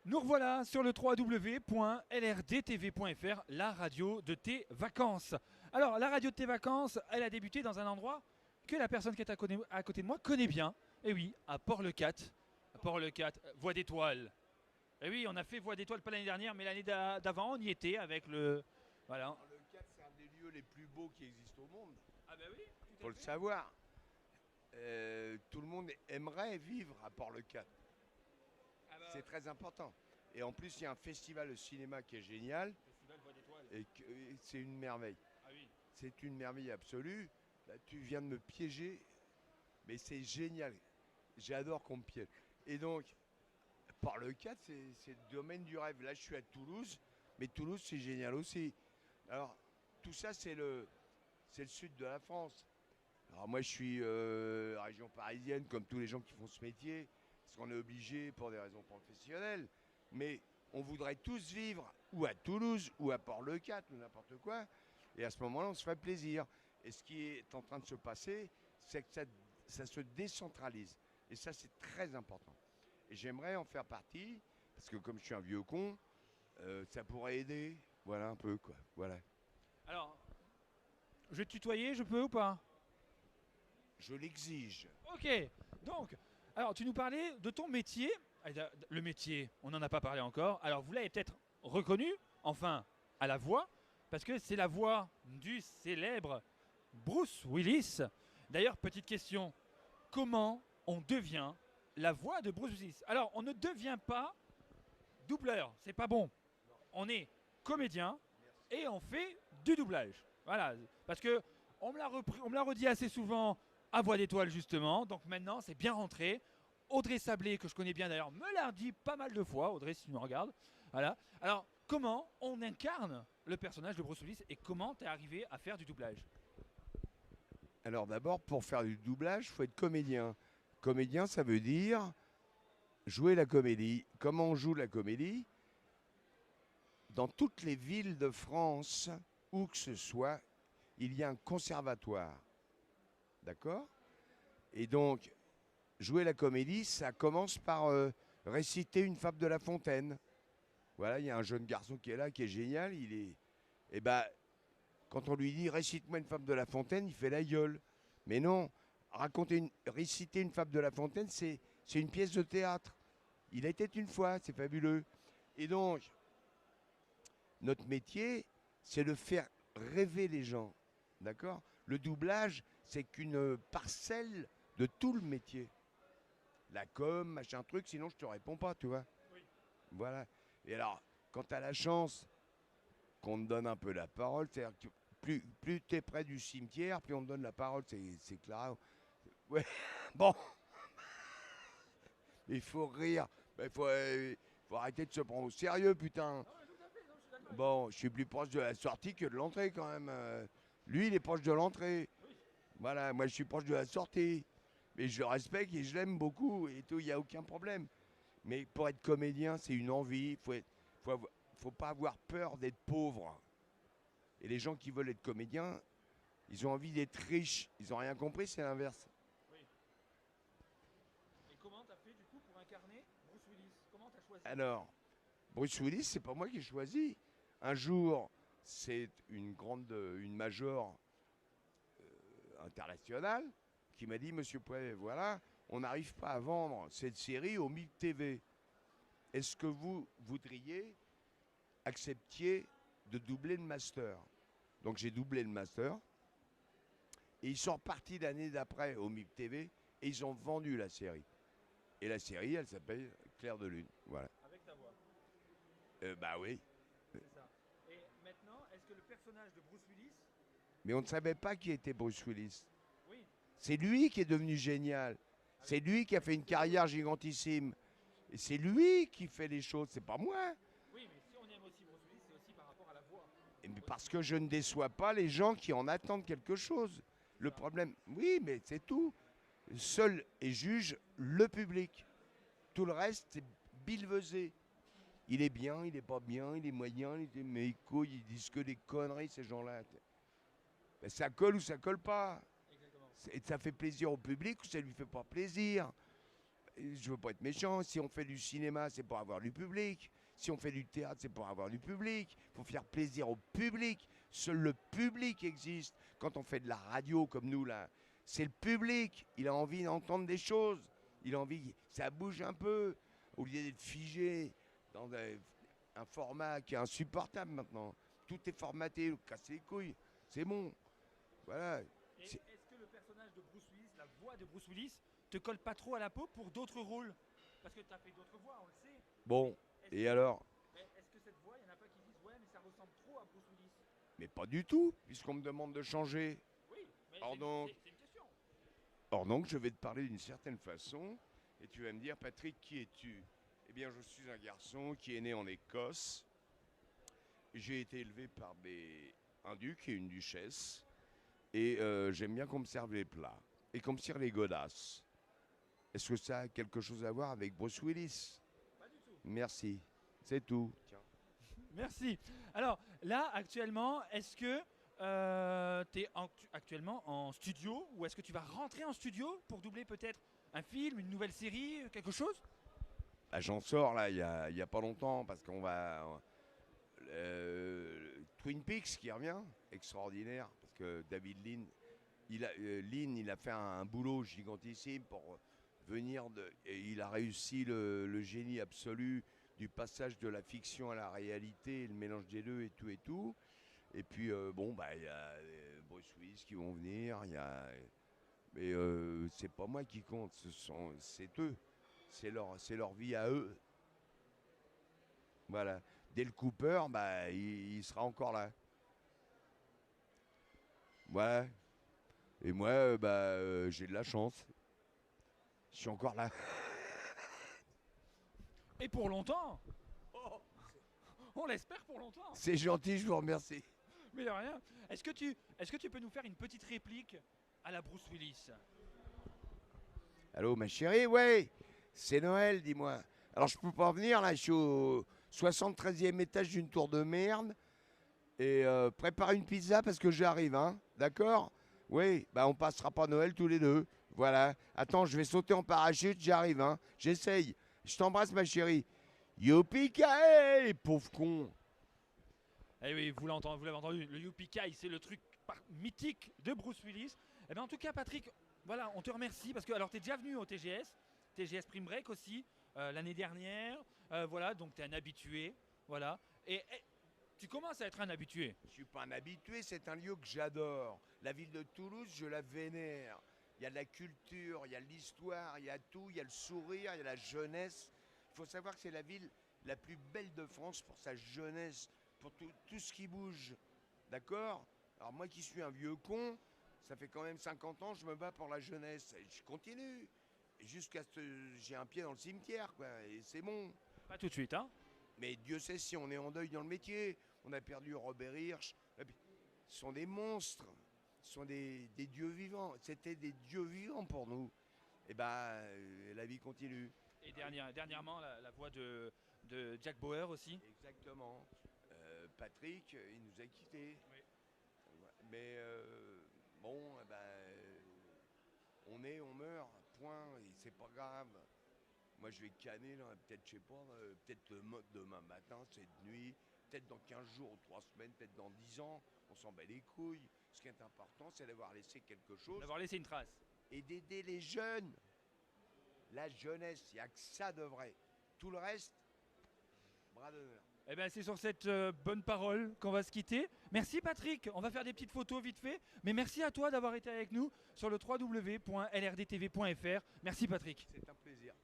Nous revoilà sur le www.lrdtv.fr, la radio de tes vacances. Alors, la radio de tes vacances, elle a débuté dans un endroit que la personne qui est à côté de moi connaît bien. Et oui, à Port-le-Cat. À Port-le-Cat, Voix d'étoiles. Et oui, on a fait Voix d'étoiles pas l'année dernière, mais l'année d'avant, on y était avec le. Voilà. Le Cap, c'est un des lieux les plus beaux qui existent au monde. Ah, bah oui, tout Faut à le fait. savoir. Tout le monde aimerait vivre à Port-le-Cat. Ah, bah, C'est très important. Et en plus, il y a un festival de cinéma qui est génial Festival Voix d'étoiles. et c'est une merveille. Ah oui. C'est une merveille absolue. Là, tu viens de me piéger, mais c'est génial. J'adore qu'on me piège. Et donc, Port-le-Cat, c'est le domaine du rêve. Là, je suis à Toulouse, mais Toulouse, c'est génial aussi. Alors, tout ça, c'est le sud de la France. Alors moi, je suis région parisienne, comme tous les gens qui font ce métier, parce qu'on est obligé pour des raisons professionnelles. Mais on voudrait tous vivre ou à Toulouse ou à Port-le-Cat ou n'importe quoi. Et à ce moment-là, on se ferait plaisir. Et ce qui est en train de se passer, c'est que ça se décentralise. Et ça, c'est très important. Et j'aimerais en faire partie, parce que comme je suis un vieux con, ça pourrait aider. Voilà un peu, quoi. Voilà. Alors, je vais te tutoyer, je peux ou pas? Je l'exige. Ok, donc, alors tu nous parlais de ton métier. Le métier, on n'en a pas parlé encore. Alors vous l'avez peut-être reconnu, enfin, à la voix, parce que c'est la voix du célèbre Bruce Willis. D'ailleurs, petite question, comment on devient la voix de Bruce Willis? Alors, on ne devient pas doubleur, c'est pas bon. On est comédien et on fait du doublage. Voilà, parce que on me l'a redit assez souvent à Voix d'étoile justement. Donc maintenant, c'est bien rentré. Audrey Sablé, que je connais bien d'ailleurs, me l'a dit pas mal de fois. Audrey, si tu me regardes. Voilà. Alors, comment on incarne le personnage de Bruce Willis et comment t'es arrivé à faire du doublage? Alors d'abord, pour faire du doublage, il faut être comédien. Comédien, ça veut dire jouer la comédie. Comment on joue la comédie? Dans toutes les villes de France, où que ce soit, il y a un conservatoire. D'accord? Et donc, jouer la comédie, ça commence par réciter une fable de La Fontaine. Voilà, il y a un jeune garçon qui est là, qui est génial. Il est. Et ben, quand on lui dit récite-moi une fable de La Fontaine, il fait la gueule. Mais non, réciter une fable de La Fontaine, c'est une pièce de théâtre. Il a été une fois, c'est fabuleux. Et donc, notre métier, c'est de faire rêver les gens. D'accord? Le doublage, c'est qu'une parcelle de tout le métier. La com, machin truc, sinon je te réponds pas, tu vois. Oui. Voilà. Et alors, quand tu as la chance qu'on te donne un peu la parole, c'est-à-dire que plus tu es près du cimetière, plus on te donne la parole, c'est clair. Ouais, bon, il faut rire. Il faut arrêter de se prendre au sérieux, putain. Bon, je suis plus proche de la sortie que de l'entrée quand même. Lui, il est proche de l'entrée. Voilà, moi je suis proche de la sortie. Mais je le respecte et je l'aime beaucoup et tout, il n'y a aucun problème. Mais pour être comédien, c'est une envie. Faut pas avoir peur d'être pauvre. Et les gens qui veulent être comédiens, ils ont envie d'être riches. Ils n'ont rien compris, c'est l'inverse. Oui. Et comment t'as fait du coup pour incarner Bruce Willis? Comment t'as choisi? Alors, Bruce Willis, c'est pas moi qui ai choisi. Un jour, c'est une major internationale qui m'a dit, Monsieur Poivet, voilà, on n'arrive pas à vendre cette série au MIP TV. Est-ce que vous voudriez accepter de doubler le master? Donc j'ai doublé le master. Et ils sont repartis l'année d'après au MIP TV et ils ont vendu la série. Et la série, elle s'appelle Clair de Lune. Voilà. Avec ta voix, Bah oui. c'est ça. Et maintenant, est-ce que le personnage de Bruce Willis. Mais on ne savait pas qui était Bruce Willis. Oui. C'est lui qui est devenu génial. C'est lui qui a fait une carrière gigantissime. Et c'est lui qui fait les choses, c'est pas moi. Oui, mais si on aime aussi Bruce Willis, c'est aussi par rapport à la voix. Mais parce Aussi. que je ne déçois pas les gens qui en attendent quelque chose. Le Ça. problème, oui, mais c'est tout. Seul est juge le public. Tout le reste, c'est billevesé. Il est bien, il est pas bien, il est moyen, il est mais ils disent que des conneries ces gens-là. Ben, ça colle ou ça colle pas. Exactement. Ça fait plaisir au public ou ça lui fait pas plaisir. je veux pas être méchant, si on fait du cinéma, c'est pour avoir du public. Si on fait du théâtre, c'est pour avoir du public. Il faut faire plaisir au public. Seul le public existe. Quand on fait de la radio comme nous, là, c'est le public. Il a envie d'entendre des choses. Il a envie que ça bouge un peu. Au lieu d'être figé dans un format qui est insupportable maintenant. Tout est formaté, vous cassez les couilles. C'est bon. Voilà. Est-ce que le personnage de Bruce Willis, la voix de Bruce Willis, te colle pas trop à la peau pour d'autres rôles? Parce que tu as fait d'autres voix, on le sait. Bon, et alors? Est-ce que cette voix, il y en a pas qui disent ouais, mais ça ressemble trop à Bruce Willis? Mais pas du tout, puisqu'on me demande de changer. Oui, mais Or donc, c'est une question. Or donc, je vais te parler d'une certaine façon, et tu vas me dire, Patrick, qui es-tu? Eh bien, je suis un garçon qui est né en Écosse. J'ai été élevé par un duc et une duchesse, et j'aime bien qu'on me serve les plats, et qu'on me tire les godasses. Est-ce que ça a quelque chose à voir avec Bruce Willis? Pas du tout. Merci, c'est tout. Tiens. Merci. Alors là, actuellement, est-ce que tu es actuellement en studio ou est-ce que tu vas rentrer en studio pour doubler peut-être un film, une nouvelle série, quelque chose? Bah, j'en sors là, il y a pas longtemps, parce qu'on va... Twin Peaks qui revient, extraordinaire, parce que David Lean, il a fait un boulot gigantissime pour venir et il a réussi le génie absolu du passage de la fiction à la réalité, le mélange des deux et tout et tout. Et puis bon, bah il y a Bruce Willis qui vont venir, mais c'est pas moi qui compte, c'est eux, c'est leur vie à eux. Voilà. Dale Cooper, bah, il sera encore là. Ouais. Et moi, bah, j'ai de la chance. Je suis encore là. Et pour longtemps. Oh, on l'espère pour longtemps. C'est gentil, je vous remercie. Mais de rien. Est-ce que tu peux nous faire une petite réplique à la Bruce Willis? Allô, ma chérie, ouais. C'est Noël, dis-moi. Alors, je peux pas venir, là, je suis au 73e étage d'une tour de merde. Et prépare une pizza parce que j'arrive, hein. D'accord? Oui, bah on passera pas Noël tous les deux. Voilà. Attends, je vais sauter en parachute, j'arrive, hein. J'essaye. Je t'embrasse, ma chérie. Youpi-ki, pauvre con. Eh oui, vous l'avez entendu, le Youpi-Kai, c'est le truc mythique de Bruce Willis. Eh bien, en tout cas, Patrick, voilà, on te remercie parce que alors tu es déjà venu au TGS Prime Break aussi l'année dernière. Voilà, donc tu es un habitué, voilà. Et tu commences à être un habitué. Je suis pas un habitué, c'est un lieu que j'adore. La ville de Toulouse, je la vénère. Il y a de la culture, il y a de l'histoire, il y a tout, il y a le sourire, il y a la jeunesse. Il faut savoir que c'est la ville la plus belle de France pour sa jeunesse, pour tout ce qui bouge. D'accord? Alors moi qui suis un vieux con, ça fait quand même 50 ans, je me bats pour la jeunesse. Et je continue. Jusqu'à ce que j'ai un pied dans le cimetière, quoi. Et c'est bon. Pas tout de suite, hein? Mais Dieu sait si on est en deuil dans le métier. On a perdu Robert Hirsch. Ce sont des monstres. Ce sont des dieux vivants. C'était des dieux vivants pour nous. Et ben, la vie continue. Et dernièrement, la voix de Jack Bauer aussi. Exactement. Patrick, il nous a quittés. Oui. Mais bon, eh ben, on meurt, point, et c'est pas grave. Moi, je vais canner, là, peut-être, je sais pas, peut-être demain matin, cette nuit, peut-être dans 15 jours ou 3 semaines, peut-être dans 10 ans, on s'en bat les couilles. Ce qui est important, c'est d'avoir laissé quelque chose. D'avoir laissé une trace. Et d'aider les jeunes. La jeunesse, il n'y a que ça de vrai. Tout le reste, bras d'honneur. Eh bien, c'est sur cette bonne parole qu'on va se quitter. Merci Patrick, on va faire des petites photos vite fait. Mais merci à toi d'avoir été avec nous sur le www.lrdtv.fr. Merci Patrick. C'est un plaisir.